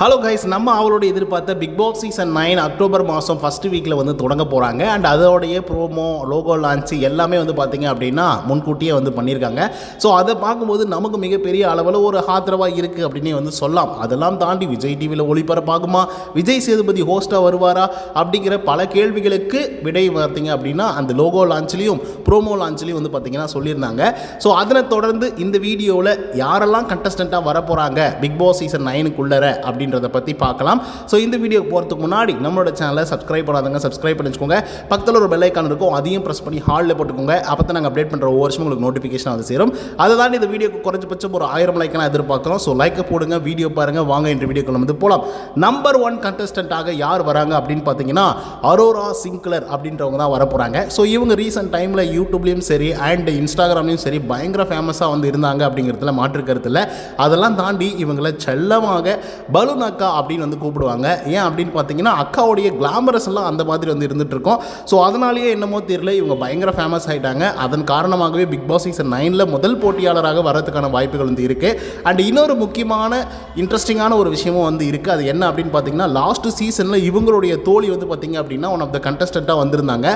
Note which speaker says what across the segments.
Speaker 1: Hello guys, நம்ம அவளோட எதிர்பார்த்த பிக் பாஸ் சீசன் 9 அக்டோபர் மாதம் ஃபஸ்ட் வீக்கில் வந்து தொடங்க போகிறாங்க. அண்ட் அதோடைய ப்ரோமோ, லோகோ லான்ச்சு எல்லாமே வந்து பார்த்திங்க அப்படின்னா முன்கூட்டியே வந்து பண்ணியிருக்காங்க. ஸோ அதை பார்க்கும்போது நமக்கு மிகப்பெரிய அளவில் ஒரு ஆதரவாக இருக்குது அப்படின்னே வந்து சொல்லலாம். அதெல்லாம் தாண்டி விஜய் டிவியில் ஒளிபரப்பாகுமா, விஜய் சேதுபதி ஹோஸ்ட்டாக வருவாரா அப்படிங்கிற பல கேள்விகளுக்கு விடை பார்த்திங்க அப்படின்னா அந்த லோகோ லான்ச்லேயும் ப்ரோமோ லான்ச்லேயும் வந்து பார்த்திங்கன்னா சொல்லியிருந்தாங்க. ஸோ அதனை தொடர்ந்து இந்த வீடியோவில் யாரெல்லாம் கண்டஸ்டண்ட்டாக வரப்போகிறாங்க பிக் பாஸ் சீசன் 9க்குள்ளே அப்படின்றத பற்றி பார்க்கலாம். ஸோ இந்த வீடியோ போகிறதுக்கு முன்னாடி நம்மளோட சேனலை சப்ஸ்கிரைப் பண்ணாதவங்க சப்ஸ்கிரைப் பண்ணி வச்சுக்கோங்க. பக்கத்தில் ஒரு பெல் ஐக்கான் இருக்கும், அதையும் ப்ரெஸ் பண்ணி ஹாலில் போட்டுக்கோங்க. அப்போ தான் நாங்கள் அப்டேட் பண்ணுற ஒவ்வொரு வருஷமும் உங்களுக்கு நோட்டிஃபிகேஷன் வந்து சேரும். அதை தாண்டி இந்த வீடியோக்கு குறைஞ்சபட்சம் ஒரு 1000 லைக்கான எதிர்பார்க்குறோம். ஸோ லைக்கை போடுங்க, வீடியோ பாருங்கள். வாங்க இந்த வீடியோக்குள்ள வந்து போகலாம். நம்பர் 1 கண்டஸ்டண்ட்டாக யார் வராங்க அப்படின்னு பார்த்தீங்கன்னா அரோரா சிங்க்லர் அப்படின்றவங்க தான் வரப்போகிறாங்க. ஸோ இவங்க ரீசெண்ட் டைமில் யூடியூப்லேயும் சரி அண்ட் இன்ஸ்டாகிராம்லேயும் சரி பயங்கர ஃபேமஸாக வந்து இருந்தாங்க அப்படிங்கிறதுல மாற்று கருத்து இல்லை. அதெல்லாம் தாண்டி இவங்களை செல்லமாக பலூன் அக்கா அப்படின்னு வந்து கூப்பிடுவாங்க. ஏன் அப்படின்னு பார்த்தீங்கன்னா அக்காவுடைய கிளாமரஸ் எல்லாம் அந்த மாதிரி வந்து இருந்துட்டு இருக்கோம். ஸோ அதனாலேயே என்னமோ தெரியல இவங்க பயங்கர ஃபேமஸ் ஆகிட்டாங்க. அதன் காரணமாகவே பிக் பாஸ் சீசன் 9ல் முதல் போட்டியாளராக வரதுக்கான வாய்ப்புகள் வந்து இருக்குது. அண்ட் இன்னொரு முக்கியமான இன்ட்ரெஸ்டிங்கான ஒரு விஷயமும் வந்து இருக்குது. அது என்ன அப்படின்னு பார்த்தீங்கன்னா லாஸ்ட் சீசனில் இவங்களுடைய தோழி வந்து பார்த்தீங்க அப்படின்னா ஒன் ஆஃப் த கண்டஸ்டண்ட்டாக வந்திருந்தாங்க.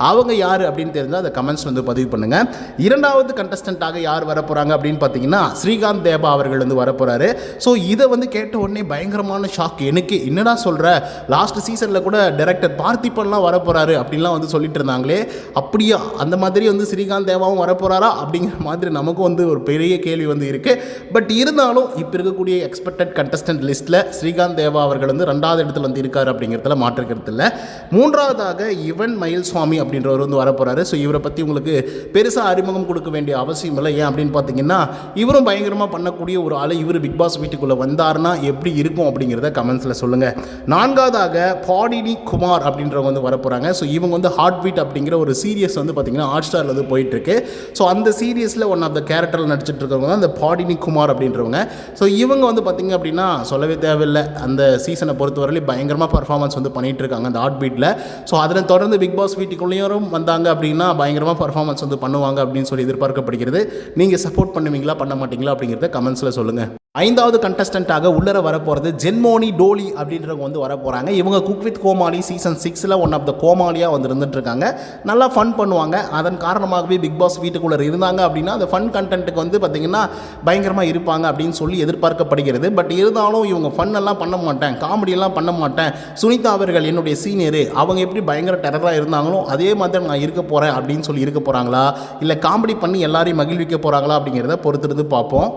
Speaker 1: அவங்க யார் அப்படின்னு தெரிஞ்சால் அதை கமெண்ட்ஸ் வந்து பதிவு பண்ணுங்கள். இரண்டாவது கண்டஸ்டண்ட்டாக யார் வரப்போகிறாங்க அப்படின்னு பார்த்தீங்கன்னா ஸ்ரீகாந்த் தேவா அவர்கள் வந்து வரப்போகிறாரு. ஸோ இதை வந்து கேட்ட உடனே பயங்கரமான ஷாக். எனக்கு என்னடா சொல்கிற, லாஸ்ட் சீசனில் கூட டைரக்டர் பார்த்திபன்லாம் வரப்போகிறாரு அப்படின்லாம் வந்து சொல்லிட்டு இருந்தாங்களே, அப்படியா அந்த மாதிரி வந்து ஸ்ரீகாந்த் தேவாவும் வரப்போகிறாரா அப்படிங்கிற மாதிரி நமக்கும் வந்து ஒரு பெரிய கேள்வி வந்து இருக்குது. பட் இருந்தாலும் இப்போ இருக்கக்கூடிய எக்ஸ்பெக்டட் கண்டஸ்டன்ட் லிஸ்ட்டில் ஸ்ரீகாந்த் தேவா அவர்கள் வந்து 2வது இடத்துல வந்து இருக்கார் அப்படிங்கிறதுல மாற்றுக்கிறது இல்லை. மூன்றாவதாக யுவன் மயில்சுவாமி அப்படின்றவர் வந்து வரப்போகிறாரு. ஸோ இவரை பற்றி உங்களுக்கு பெருசாக அறிமுகம் கொடுக்க வேண்டிய அவசியம் இல்லை. ஏன் அப்படின்னு பார்த்தீங்கன்னா இவரும் பயங்கரமாக பண்ணக்கூடிய ஒரு ஆள். இவர் பிக் பாஸ் வீட்டுக்குள்ளே வந்தார்னா எப்படி இருக்கும் அப்படிங்கிறத கமெண்ட்ஸில் சொல்லுங்கள். நான்காவதாக பாடினி குமார் அப்படின்றவங்க வந்து வரப்போகிறாங்க. ஸோ இவங்க வந்து ஹார்ட் பீட் அப்படிங்கிற ஒரு சீரியஸ் வந்து பார்த்திங்கன்னா ஹாட் ஸ்டாரில் வந்து போயிட்டுருக்கு. ஸோ அந்த சீரியஸில் ஒன் ஆஃப் த கேரக்டரில் நடிச்சிட்டு இருக்கவங்க தான் அந்த பாடினி குமார் அப்படின்றவங்க. ஸோ இவங்க வந்து பார்த்திங்க அப்படின்னா சொல்லவே தேவையில்லை, அந்த சீசனை பொறுத்தவரையிலும் பயங்கரமாக பர்ஃபார்மன்ஸ் வந்து பண்ணிகிட்டு இருக்காங்க அந்த ஹார்ட் பீட்டில். ஸோ அதனை தொடர்ந்து பிக் பாஸ் வீட்டுக்குள்ளேயும் வந்தாங்க அப்படின்னா பயங்கரமாக பர்ஃபார்மன்ஸ் வந்து பண்ணுவாங்க அப்படின்னு சொல்லி எதிர்பார்க்கப்படுகிறது. நீங்கள் சப்போர்ட் பண்ணுவீங்களா பண்ண மாட்டீங்களா அப்படிங்கிறத கமெண்ட்ஸில் சொல்லுங்கள். 5வது கண்டஸ்டண்ட்டாக உள்ளர வரப்போகிறது ஜென்மோனி டோலி அப்படின்றவங்க வந்து வரப்போகிறாங்க. இவங்க குக் வித் கோமாளி சீசன் 6ல் ஒன் ஆஃப் த கோமாளியாக வந்து இருந்துட்டு இருக்காங்க. நல்லா ஃபன் பண்ணுவாங்க. அதன் காரணமாகவே பிக் பாஸ் வீட்டுக்குள்ளே இருந்தாங்க அப்படின்னா அந்த ஃபன் கண்டென்ட்டுக்கு வந்து பார்த்திங்கன்னா பயங்கரமாக இருப்பாங்க அப்படின்னு சொல்லி எதிர்பார்க்கப்படுகிறது. பட் இருந்தாலும் இவங்க ஃபன்னெல்லாம் பண்ண மாட்டேன், காமெடியெல்லாம் பண்ண மாட்டேன், சுனிதா அவர்கள் என்னுடைய சீனியரு, அவங்க எப்படி பயங்கர டெரராக இருந்தாங்களோ அதே மாதிரி நான் இருக்க போகிறேன் அப்படின்னு சொல்லி இருக்க போகிறாங்களா, இல்லை காமெடி பண்ணி எல்லாரையும் மகிழ்விக்க போகிறாங்களா அப்படிங்கிறத பொறுத்திருந்து பார்ப்போம்.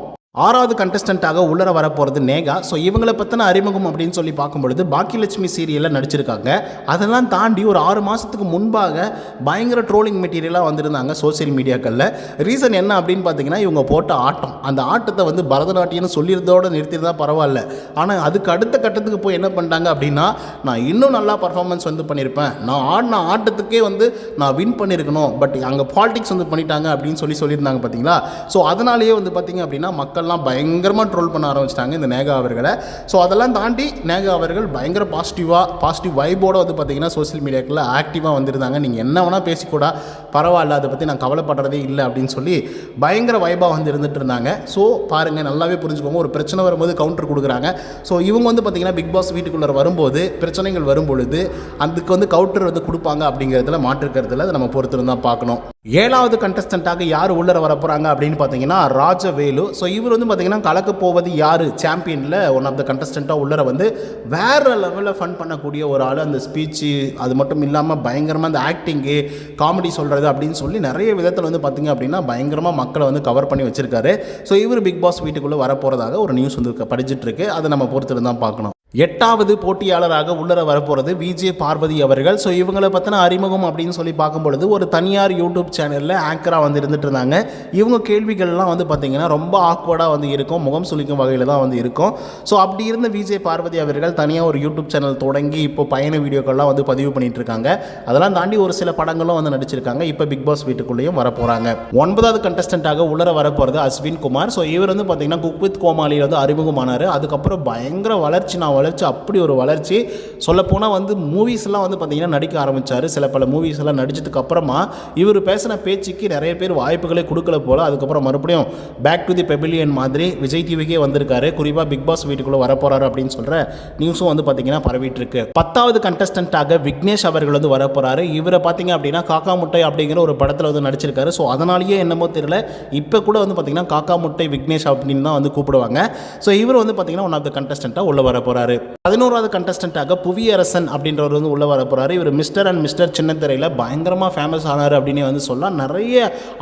Speaker 1: 6வது கண்டஸ்டண்ட்டாக உள்ளர வரப்போகிறது நேகா. ஸோ இவங்களை பற்றின அறிமுகம் அப்படின்னு சொல்லி பார்க்கும்பொழுது பாக்கியலட்சுமி சீரியலில் நடிச்சிருக்காங்க. அதெல்லாம் தாண்டி ஒரு 6 மாதத்துக்கு முன்பாக பயங்கர ட்ரோலிங் மெட்டீரியலாக வந்திருந்தாங்க சோசியல் மீடியாக்களில். ரீசன் என்ன அப்படின்னு பார்த்தீங்கன்னா இவங்க போட்ட ஆட்டம், அந்த ஆட்டத்தை வந்து பரதநாட்டியம்னு சொல்லியிருந்தோடு நிறுத்தியிருந்தால் பரவாயில்ல. ஆனால் அதுக்கு அடுத்த கட்டத்துக்கு போய் என்ன பண்ணிட்டாங்க அப்படின்னா நான் இன்னும் நல்லா பர்ஃபார்மன்ஸ் வந்து பண்ணியிருப்பேன், நான் ஆடின ஆட்டத்துக்கே வந்து நான் வின் பண்ணியிருக்கணும், பட் அங்கே பாலிடிக்ஸ் வந்து பண்ணிட்டாங்க அப்படின்னு சொல்லியிருந்தாங்க பார்த்தீங்களா. ஸோ அதனாலேயே வந்து பார்த்திங்க அப்படின்னா மக்கள்லாம் பயங்கரமாக ட்ரோல் பண்ண ஆரம்பிச்சிட்டாங்க இந்த நேகா அவர்களை. ஸோ அதெல்லாம் தாண்டி நேகா அவர்கள் பயங்கர பாசிட்டிவ் வைபோடு வந்து பார்த்திங்கன்னா சோசியல் மீடியாக்களில் ஆக்டிவாக வந்துருந்தாங்க. நீங்கள் என்ன வேணால் பேசிக்கூடா பரவாயில்ல, அதை பற்றி நான் கவலைப்படுறதே இல்லை அப்படின்னு சொல்லி பயங்கர வைபாக வந்து இருந்துட்டு இருந்தாங்க. ஸோ பாருங்கள், நல்லாவே புரிஞ்சுக்கோங்க, ஒரு பிரச்சனை வரும்போது கவுண்டர் கொடுக்குறாங்க. ஸோ இவங்க வந்து பார்த்திங்கன்னா பிக் பாஸ் வீட்டுக்குள்ளே வரும்போது பிரச்சனைகள் வரும்பொழுது அதுக்கு வந்து கவுண்டர் வந்து கொடுப்பாங்க அப்படிங்கிறதுல மாற்றுக்கிறதுல அதை நம்ம பொறுத்திருந்தான் பார்க்கணும். 7வது கண்டஸ்டண்ட்டாக யார் உள்ளர வரப்போகிறாங்க அப்படின்னு பார்த்தீங்கன்னா ராஜவேலு. ஸோ இவர் வந்து பார்த்திங்கன்னா கலக்க போவது யார் சாம்பியனில் ஒன் ஆஃப் த கண்டஸ்டண்ட்டாக உள்ளர வந்து வேறு லெவலில் ஃபன் பண்ணக்கூடிய ஒரு ஆள். அந்த ஸ்பீச்சு அது மட்டும் இல்லாமல் பயங்கரமாக அந்த ஆக்டிங்கு, காமெடி சொல்கிறது அப்படின்னு சொல்லி நிறைய விதத்தில் வந்து பார்த்திங்க அப்படின்னா பயங்கரமாக மக்களை வந்து கவர் பண்ணி வச்சுருக்காரு. ஸோ இவர் பிக் பாஸ் வீட்டுக்குள்ளே வரப்போகிறதாக ஒரு நியூஸ் வந்து படிச்சுட்ருக்கு. அதை நம்ம பொறுத்து தான் பார்க்கணும். 8வது போட்டியாளராக உள்ளர வரப்போகிறது விஜே பார்வதி அவர்கள். ஸோ இவங்களை பற்றின அறிமுகம் அப்படின்னு சொல்லி பார்க்கும்பொழுது ஒரு தனியார் யூடியூப் சேனலில் ஆங்கராக வந்து இருந்துட்டு இருந்தாங்க. இவங்க கேள்விகள்லாம் வந்து பார்த்திங்கன்னா ரொம்ப ஆக்வர்டாக வந்து இருக்கும், முகம் சுளிக்கும் வகையில் தான் வந்து இருக்கும். ஸோ அப்படி இருந்த விஜே பார்வதி அவர்கள் தனியாக ஒரு யூடியூப் சேனல் தொடங்கி இப்போ பயண வீடியோக்கள்லாம் வந்து பதிவு பண்ணிட்டு இருக்காங்க. அதெல்லாம் தாண்டி ஒரு சில படங்களும் வந்து நடிச்சிருக்காங்க. இப்போ பிக் பாஸ் வீட்டுக்குள்ளேயும் வரப்போகிறாங்க. 9வது கண்டஸ்டண்ட்டாக உள்ளர வரப்போகிறது அஸ்வின் குமார். ஸோ இவர் வந்து பார்த்திங்கன்னா குக் வித் கோமாளியில் வந்து அறிமுகமானார். அதுக்கப்புறம் பயங்கர வளர்ச்சி நான் வளர்ச்சி அப்படி ஒரு வளர்ச்சி. சொல்லப்போனால் வந்து மூவிஸ்லாம் வந்து பார்த்திங்கன்னா நடிக்க ஆரம்பித்தார். சில பல மூவிஸ் எல்லாம் நடித்ததுக்கு அப்புறமா இவர் பேசின பேச்சுக்கு நிறைய பேர் வாய்ப்புகளே கொடுக்கல போல். அதுக்கப்புறம் மறுபடியும் பேக் டு தி பெபிலியன் மாதிரி விஜய் டிவிக்கே வந்திருக்காரு. குறிப்பாக பிக் பாஸ் வீட்டுக்குள்ளே வரப்போகிறாரு அப்படின்னு சொல்கிற நியூஸும் வந்து பார்த்திங்கன்னா பரவிட்டு இருக்கு. 10வது கண்டஸ்டன்ட்டாக விக்னேஷ் அவர்கள் வந்து வரப்போகிறாரு. இவரை பார்த்திங்க அப்படின்னா காக்கா முட்டை அப்படிங்கிற ஒரு படத்தில் வந்து நடிச்சிருக்காரு. ஸோ அதனாலேயே என்னமோ தெரியல, இப்போ கூட வந்து பார்த்திங்கன்னா காக்கா முட்டை விக்னேஷ் அப்படின்னு தான் வந்து கூப்பிடுவாங்க. ஸோ இவர் வந்து பார்த்திங்கன்னா ஒன் ஆஃப் த கண்டஸ்டன்ட்டாக உள்ள வர போகிறாரு. 11வது கண்டஸ்டன்ட்டாக புவியரசன் அப்படின்றவர் வந்து உள்ள வர போகிறாரு. இவர் மிஸ்டர் அண்ட் மிஸ்டர் சின்னத்திரையில் பயங்கரமாக ஃபேமஸ் ஆனார் அப்படின்னு வந்து சொல்லலாம். நிறைய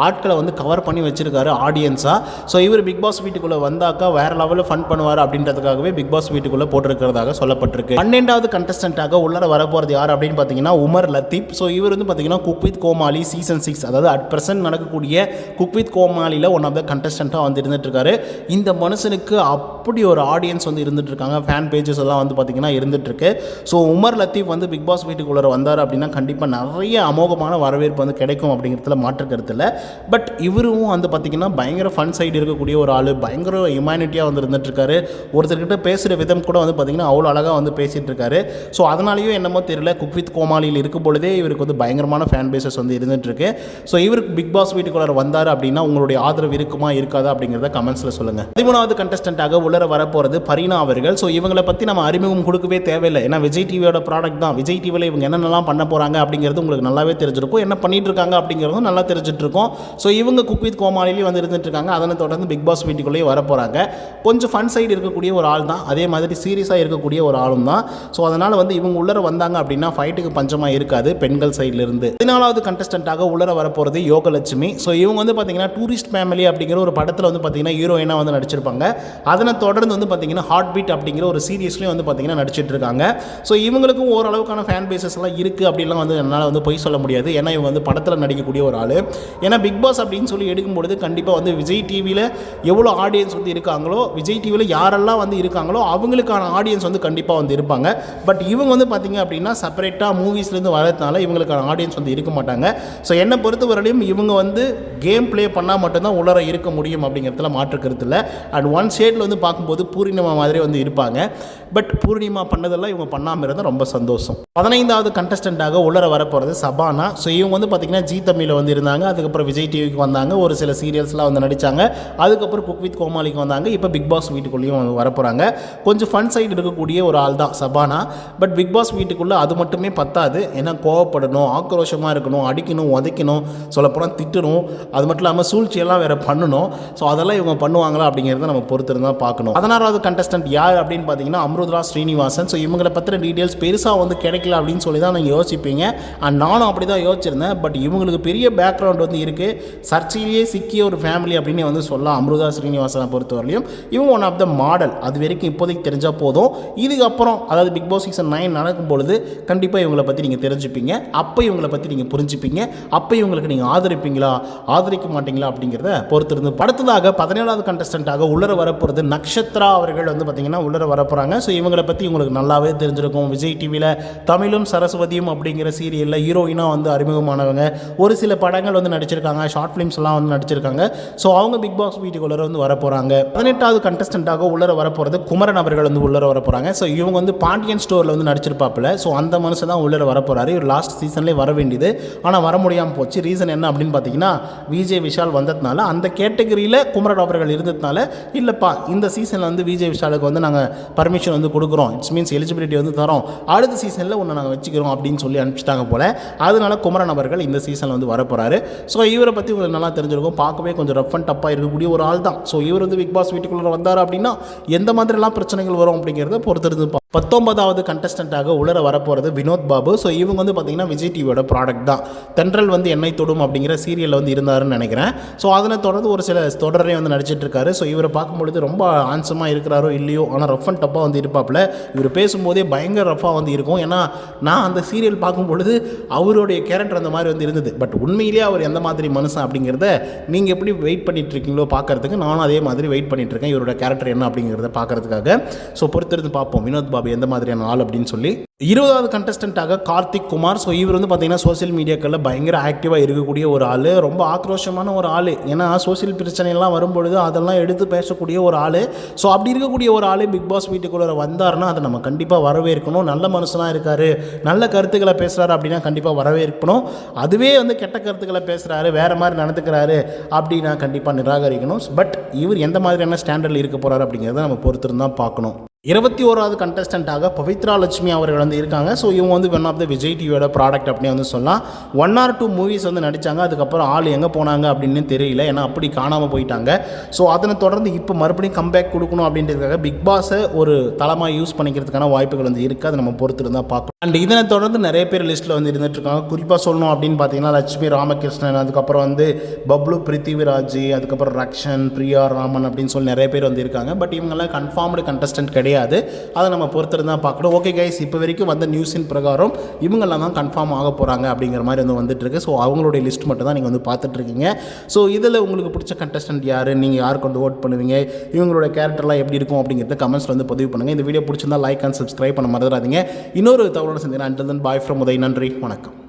Speaker 1: ஆட்களை வந்து கவர் பண்ணி வச்சிருக்காரு ஆடியன்ஸாக. ஸோ இவர் பிக் பாஸ் வீட்டுக்குள்ளே வந்தாக்கா வேறு லெவலில் ஃபன் பண்ணுவார் அப்படின்றதுக்காகவே பிக் பாஸ் வீட்டுக்குள்ளே போட்டிருக்கிறதாக சொல்லப்பட்டிருக்கு. 12வது கண்டஸ்டன்ட்டாக உள்ளர வர போகிறது யார் அப்படின்னு பார்த்தீங்கன்னா உமர் லத்தீப். ஸோ இவர் வந்து பார்த்தீங்கன்னா குக் வித் கோமாளி சீசன் 6, அதாவது அட் ப்ரெசென்ட் நடக்கக்கூடிய குக் வித் கோமாளியில் ஒன் ஆஃப் த கண்டஸ்டன்ட்டாக வந்து இருந்துட்டு இருக்காரு. இந்த மனுஷனுக்கு அப்படி ஒரு ஆடியன்ஸ் வந்து இருந்துட்டு இருக்காங்க. ஃபேன் பேஜஸ் எல்லாம் வந்து பார்த்தீங்கன்னா இருந்துட்டு இருக்கு. ஸோ உமர் லத்தீப் வந்து பிக் பாஸ் வீட்டுக்குள்ளே வந்தார் அப்படின்னா கண்டிப்பாக நிறைய அமோகமான வரவேற்பு வந்து கிடைக்கும் அப்படிங்கிறதுல மாற்று கருத்து இல்லை. பட் இவரும் வந்து பார்த்திங்கன்னா பயங்கர ஃபன் சைடு இருக்கக்கூடிய ஒரு ஆள், பயங்கர ஹியூமனிட்டியாக வந்து இருந்துட்டு இருக்காரு. ஒருத்தர்கிட்ட பேசுகிற விதம் கூட வந்து பார்த்திங்கன்னா அவ்வளோ அழகாக வந்து பேசிகிட்டு இருக்காரு. ஸோ அதனாலேயும் என்னமோ தெரியல, குக் வித் கோமாளியில் இருக்கும் பொழுதே இவருக்கு வந்து பயங்கரமான ஃபேன் பேசஸ் வந்து இருந்துட்டு இருக்கு. ஸோ இவருக்கு பிக் பாஸ் வீட்டுக்குள்ளே வந்தார் அப்படின்னா உங்களுடைய ஆதரவு இருக்குமா இருக்காதா அப்படிங்கிறத கமெண்ட்ஸில் சொல்லுங்கள். 13வது கண்டஸ்டன்ட்டாக உள்ளர வரப்போகிறது பரீனா அவர்கள். ஸோ இவங்களை பற்றி நம்ம அறிமுகம் கொடுக்கவே தேவையில்லை. ஏன்னா விஜய் டிவியோட ப்ராடக்ட் தான். விஜய் டிவியில் இவங்க என்னென்னலாம் பண்ண போகிறாங்க அப்படிங்கிறது உங்களுக்கு நல்லாவே தெரிஞ்சிருக்கும். என்ன பண்ணிட்டு இருக்காங்க அப்படிங்கிறதும் நல்லா தெரிஞ்சிட்டு இருக்கும். ஸோ இவங்க குக் வித் கோமாளிலையும் வந்து இருந்துட்டு இருக்காங்க. அதனை தொடர்ந்து பிக் பாஸ் வீட்டுக்குள்ளேயே வர போகிறாங்க. கொஞ்சம் ஃபன் சைடு இருக்கக்கூடிய ஒரு ஆள் தான், அதே மாதிரி சீரியஸாக இருக்கக்கூடிய ஒரு ஆளும் தான். ஸோ அதனால் வந்து இவங்க உள்ளர வந்தாங்க அப்படின்னா ஃபைட்டுக்கு பஞ்சமாக இருக்காது பெண்கள் சைட்லேருந்து. 14வது கண்டஸ்டன்ட்டாக உள்ளர வரப்போகிறது யோகலட்சுமி. ஸோ இவங்க வந்து பார்த்தீங்கன்னா டூரிஸ்ட் ஃபேமிலி அப்படிங்கிற ஒரு படத்தில் வந்து பார்த்தீங்கன்னா ஹீரோயினாக வந்து நடிச்சிருப்பாங்க. அதனை தொடர்ந்து வந்து பார்த்தீங்கன்னா ஹார்ட் பீட் அப்படிங்கிற ஒரு சீரியஸ்லேயும் வந்து பார்த்தீங்கன்னா நடிச்சிட்டு இருக்காங்க. ஸோ இவங்களுக்கும் ஓரளவுக்கான ஃபேன் பேசஸ் எல்லாம் இருக்குது அப்படின்லாம் வந்து என்னால் வந்து பொய் சொல்ல முடியாது. ஏன்னா இவங்க வந்து படத்தில் நடிக்கக்கூடிய ஒரு ஆள். ஏன்னா பிக் பாஸ் அப்படின்னு சொல்லி எடுக்கும்பொழுது கண்டிப்பாக வந்து விஜய் டிவியில் எவ்வளோ ஆடியன்ஸ் வந்து இருக்காங்களோ, விஜய் டிவியில் யாரெல்லாம் வந்து இருக்காங்களோ அவங்களுக்கான ஆடியன்ஸ் வந்து கண்டிப்பாக வந்து இருப்பாங்க. பட் இவங்க வந்து பார்த்திங்க அப்படின்னா செப்பரேட்டாக மூவிஸ்லேருந்து வரதுனால இவங்களுக்கான ஆடியன்ஸ் வந்து இருக்க மாட்டாங்க. ஸோ என்னை பொறுத்தவரையிலும் இவங்க வந்து கேம் ப்ளே பண்ணால் மட்டும்தான் உள்ளர இருக்க முடியும் அப்படிங்கிறதுல மாற்று கருத்து இல்லை. அண்ட் ஒன் ஷேடில் வந்து பார்க்கும்போது பூர்ணிமா மாதிரி வந்து இருப்பாங்க. பட் பூர்ணிமா பண்ணதெல்லாம் இவங்க பண்ணாமல் இருந்தால் ரொம்ப சந்தோஷம். 15வது கண்டஸ்டன்ட்டாக உள்ளர வரப்போகிறது சபானா. ஸோ இவங்க வந்து பார்த்திங்கன்னா ஜி தமிழில் வந்து இருந்தாங்க. அதுக்கப்புறம் விஜய் டிவிக்கு வந்தாங்க. ஒரு சில சீரியல்ஸ்லாம் வந்து நடித்தாங்க. அதுக்கப்புறம் குக் வித் கோமாளிக்கு வந்தாங்க. இப்போ பிக் பாஸ் வீட்டுக்குள்ளேயும் வந்து வரப்போகிறாங்க. கொஞ்சம் ஃபன் சைடு இருக்கக்கூடிய ஒரு ஆள் தான் சபானா. பட் பிக் பாஸ் வீட்டுக்குள்ளே அது மட்டுமே பத்தாது. ஏன்னா கோவப்படணும், ஆக்ரோஷமாக இருக்கணும், அடிக்கணும், உதைக்கணும், சொல்லப்போனால் திட்டணும், அது மட்டும் இல்லாமல் சூழ்ச்சியெல்லாம் வேறு பண்ணணும். ஸோ அதெல்லாம் இவங்க பண்ணுவாங்களா அப்படிங்கிறத நம்ம பொறுத்திருந்தால் பார்க்கணும். 16வது கண்டஸ்டன்ட் யார் அப்படின்னு பார்த்தீங்கன்னா அம்ருதா ஸ்ரீனிவாசன். ஸோ இவங்களை பற்றின டீட்டெயில்ஸ் பெருசாக வந்து கிடைக்கல அப்படின்னு சொல்லி தான் நீங்கள் யோசிப்பீங்க. அண்ட் நானும் அப்படி தான் யோசிச்சிருந்தேன். பட் இவங்களுக்கு பெரிய பேக்ரவுண்ட் வந்து இருக்குது. சர்ச்சையிலேயே சிக்கிய ஒரு ஃபேமிலி அப்படின்னு வந்து சொல்லலாம் அம்ருதா ஸ்ரீனிவாசனை பொறுத்தவரையிலும். இவங்க ஒன் ஆஃப் த மாடல். அது வரைக்கும் இப்போதைக்கு தெரிஞ்சால் போதும். இதுக்கப்புறம் அதாவது பிக் பாஸ் சீசன் 9 நடக்கும் பொழுது கண்டிப்பாக இவங்களை பற்றி நீங்கள் தெரிஞ்சுப்பீங்க. அப்போ இவங்களை பற்றி நீங்கள் புரிஞ்சுப்பீங்க. அப்போ இவங்களுக்கு நீங்கள் ஆதரிப்பீங்களா ஆதரிக்க மாட்டீங்களா அப்படிங்கிறத பொறுத்திருந்து. அடுத்ததாக 17வது கண்டஸ்டன்ட்டாக உள்ளர வரப்போகிறது நக்ஷத்ரா அவர்கள் வந்து பார்த்தீங்கன்னா உள்ளர வரப்போகிறாங்க. ஸோ இவங்களை பற்றி உங்களுக்கு நல்லாவே தெரிஞ்சிருக்கும். விஜய் டிவியில் தமிழும் சரஸ்வதியும் அப்படிங்கிற சீரியலில் ஹீரோயினாக வந்து அறிமுகமானவங்க. ஒரு சில படங்கள் வந்து நடிச்சிருக்காங்க, ஷார்ட் ஃபிலிம்ஸ் எல்லாம் வந்து நடிச்சிருக்காங்க. ஸோ அவங்க பிக் பாஸ் வீட்டுக்குள்ளே வந்து வரப்போகிறாங்க. 18வது கண்டஸ்டன்ட்டாக உள்ளர வரப்போகிறது குமரன் அவர்கள் வந்து உள்ளர வரப்போகிறாங்க. ஸோ இவங்க வந்து பாண்டியன் ஸ்டோரில் வந்து நடிச்சிருப்பாப்பில். ஸோ அந்த மனுஷன் தான் உள்ளர வரப்போகிறாரு. இவர் லாஸ்ட் சீசன்லேயே வர வேண்டியது, ஆனால் வர முடியாமல் போச்சு. ரீசன் என்ன அப்படின்னு பார்த்தீங்கன்னா விஜய் விஷால் வந்ததுனால, அந்த கேட்டகரியில் குமரன் அவர்கள் இருந்ததுனால, இல்லைப்பா இந்த சீசனில் வந்து விஜய் விஷாலுக்கு வந்து நாங்கள் பர்மிஷன் வந்து கொடுக்குறோம், இட்ஸ் மீன்ஸ் எலிஜிபிலிட்டி வந்து தரோம், அடுத்த சீசனில் ஒன்று நாங்கள் வச்சுக்கிறோம் அப்படின்னு சொல்லி அனுப்பிச்சிட்டாங்க போல். அதனால குமரன் அவர்கள் இந்த சீசனில் வந்து வரப்போகிறாரு. ஸோ இவரை பற்றி உங்களுக்கு நல்லா தெரிஞ்சிருக்கும். பார்க்கவே கொஞ்சம் ரஃப் அண்ட் டப்பாக இருக்கக்கூடிய ஒரு ஆள் தான். ஸோ இவர் வந்து பிக் பாஸ் வீட்டுக்குள்ளே வந்தார் அப்படின்னா எந்த மாதிரிலாம் பிரச்சனைகள் வரும் அப்படிங்கிறத பொறுத்திருந்து. 19வது கண்டஸ்டன்ட்டாக உள்ளர வரப்போகிறது வினோத் பாபு. ஸோ இவங்க வந்து பார்த்திங்கன்னா விஜய் டிவியோட ப்ராடக்ட் தான். தென்றல் வந்து என்னை தொடும் அப்படிங்கிற சீரியலில் வந்து இருந்தாருன்னு நினைக்கிறேன். ஸோ அதனை தொடர்ந்து ஒரு சில தொடரையும் வந்து நடிச்சிட்டு இருக்காரு. ஸோ இவரை பார்க்கும்பொழுது ரொம்ப ஆன்சமாக இருக்கிறாரோ இல்லையோ, ஆனால் ரஃப் அண்ட் டப்பாக வந்து இருப்பாப்பில். இவர் பேசும்போதே பயங்கர ரஃபாக வந்து இருக்கும். ஏன்னா நான் அந்த சீரியல் பார்க்கும்பொழுது அவருடைய கேரக்டர் அந்த மாதிரி வந்து இருந்தது. பட் உண்மையிலேயே அவர் எந்த மாதிரி மனுஷன் அப்படிங்கிறத நீங்கள் எப்படி வெயிட் பண்ணிட்டு இருக்கீங்களோ பார்க்கறதுக்கு, நானும் அதே மாதிரி வெயிட் பண்ணிட்டு இருக்கேன் இவரோட கேரக்டர் என்ன அப்படிங்கிறத பார்க்கறதுக்காக. ஸோ பொறுத்திருந்து பார்ப்போம் வினோத் பாபு எந்த மாதிரியான ஆள் அப்படின்னு சொல்லி. 20வது கண்டஸ்டண்ட்டாக கார்த்திக் குமார். ஸோ இவர் வந்து பார்த்தீங்கன்னா சோசியல் மீடியாக்களில் பயங்கர ஆக்டிவாக இருக்கக்கூடிய ஒரு ஆள், ரொம்ப ஆக்ரோஷமான ஒரு ஆள். ஏன்னா சோசியல் பிரச்சனைலாம் வரும்பொழுது அதெல்லாம் எடுத்து பேசக்கூடிய ஒரு ஆள். ஸோ அப்படி இருக்கக்கூடிய ஒரு ஆள் பிக் பாஸ் வீட்டுக்குள்ளே வந்தாருன்னா அதை நம்ம கண்டிப்பாக வரவேற்கணும். நல்ல மனுஷனாக இருக்கார், நல்ல கருத்துக்களை பேசுகிறாரு அப்படின்னா கண்டிப்பாக வரவேற்கணும். அதுவே வந்து கெட்ட கருத்துக்களை பேசுகிறாரு, வேறு மாதிரி நடந்துக்கிறாரு அப்படின்னா கண்டிப்பாக நிராகரிக்கணும். பட் இவர் எந்த மாதிரியான ஸ்டாண்டர்டில் இருக்க போகிறாரு அப்படிங்கிறத நம்ம பொறுத்திருந்தான் பார்க்கணும். 21வது கண்டஸ்டண்ட்டாக பவித்ரா லட்சுமி அவர்கள் வந்து இருக்காங்க. ஸோ இவங்க வந்து ஒன் ஆஃப் த விஜய் டிவியோட ப்ராடக்ட் அப்படின்னு வந்து சொல்லலாம். 1 or 2 மூவிஸ் வந்து நடித்தாங்க. அதுக்கப்புறம் ஆள் எங்கே போனாங்க அப்படின்னு தெரியல, ஏன்னா அப்படி காணாமல் போயிட்டாங்க. ஸோ அதனை தொடர்ந்து இப்போ மறுபடியும் கம்பேக் கொடுக்கணும் அப்படின்றதுக்காக பிக் பாஸை ஒரு தளமாக யூஸ் பண்ணிக்கிறதுக்கான வாய்ப்புகள் வந்து இருக்குது. அதை நம்ம பொறுத்திருந்தால் பார்க்கணும். அண்ட் இதனை தொடர்ந்து நிறைய பேர் லிஸ்ட்டில் வந்து இருந்துகிட்ருக்காங்க. குறிப்பாக சொல்லணும் அப்படின்னு பார்த்தீங்கன்னா லட்சுமி ராமகிருஷ்ணன், அதுக்கப்புறம் வந்து பப்ளு பிருத்திவிராஜ், அதுக்கப்புறம் ரக்ஷன், பிரியா ராமன் அப்படின்னு சொல்லி நிறைய பேர் வந்து இருக்காங்க. பட் இவங்கெல்லாம் கன்ஃபார்ம்டு கண்டஸ்டன்ட் கிடையாது. அதை நம்ம பொறுத்திருந்தால் பார்க்கணும். ஓகே கைஸ், இப்போ வரைக்கும் வந்த நியூஸின் பிரகாரம் இவங்கெல்லாம் தான் கன்ஃபார்ம் ஆக போகிறாங்க அப்படிங்கிற மாதிரி வந்து வந்துட்டுருக்கு. ஸோ அவங்களுடைய லிஸ்ட் மட்டும் தான் நீங்கள் வந்து பார்த்துட்ருக்கீங்க. ஸோ இதில் உங்களுக்கு பிடிச்ச கண்டஸ்டன்ட் யார், நீங்கள் யாருக்கு வந்து ஓட் பண்ணுவீங்க, இவங்களோட கேரக்டர்லாம் எப்படி இருக்கும் அப்படிங்கிறத கமெண்ட்ஸில் வந்து பதிவு பண்ணுங்கள். இந்த வீடியோ பிடிச்சிருந்தால் லைக் அண்ட் சப்ஸ்கிரைப் பண்ண மறந்துடாதீங்க. இன்னொரு தகவலோடு சந்திக்கிறேன். Until then bye from Uday. நன்றி, வணக்கம்.